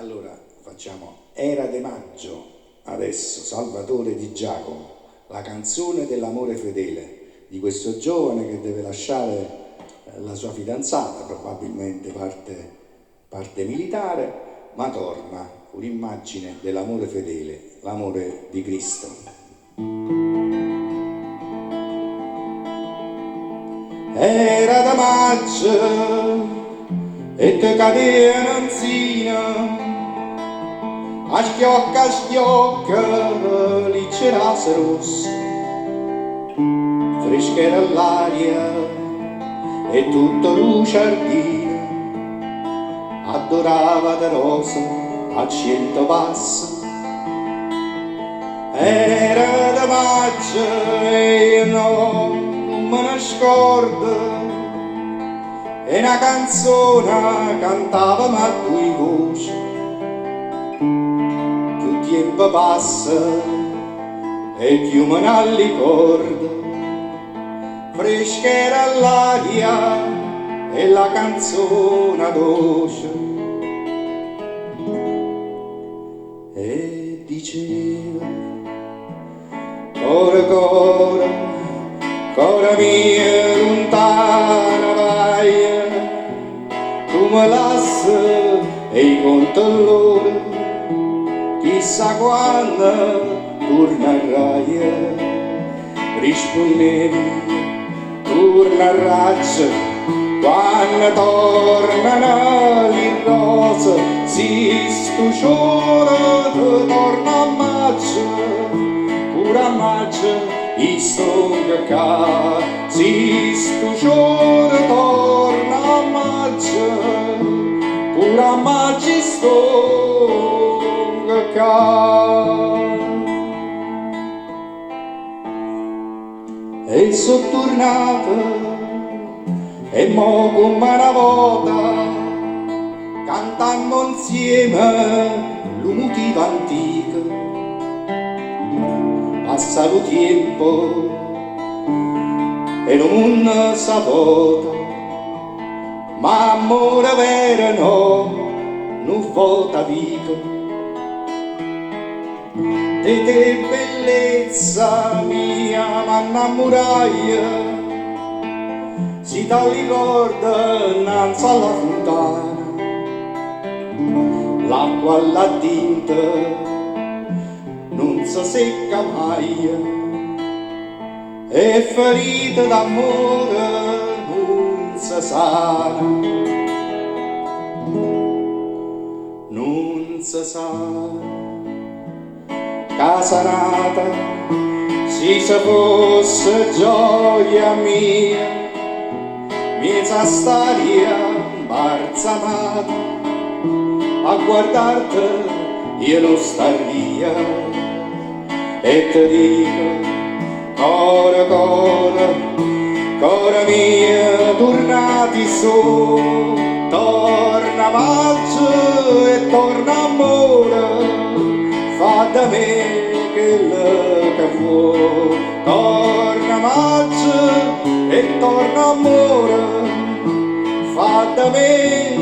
Allora facciamo Era de Maggio, adesso Salvatore Di Giacomo, la canzone dell'amore fedele di questo giovane che deve lasciare la sua fidanzata, probabilmente parte militare, ma torna, un'immagine dell'amore fedele, l'amore di Cristo. Era da maggio e te cadeva un'anzina, a schiocca, lì c'era se rosso, fresca era l'aria e tutto lucciardino, adorava da rosa a 100 passi. Era da maggio e io non me ne scordo, e una canzone cantava ma due voci. Più tempo passa e più me ne ricordo, fresca era l'aria e la canzone dolce. E diceva: ora, cora mia lontana vai, tu me lassi e i conti chissà quando tornerai. Rispondevi: tornerai quando tornano le rose, si sto giorno torna a maggio, pure a maggio i sogni ca, si sto giorno torna a maggio, pure a maggio i sogni ca. E sono tornato e mo come una volta cantammo insieme lo motivo antico. Passa lo tempo e lo mondo s'avvota, ma amore vero no, non vota vico. Di te bellezza mia m'innamorai, si ti ricorda innanzi alla fontana, l'acqua alla tinta non si secca mai, e ferite d'amore non si sana, non si sa. Casa nata, si fosse gioia mia, mezza storia imbalsamata, a guardarti io non staria. E ti dico, cora mia, tornati su, torna maggio e torna amore, fa da me quello che vuoi. Torna maggio e torna amore, fa da me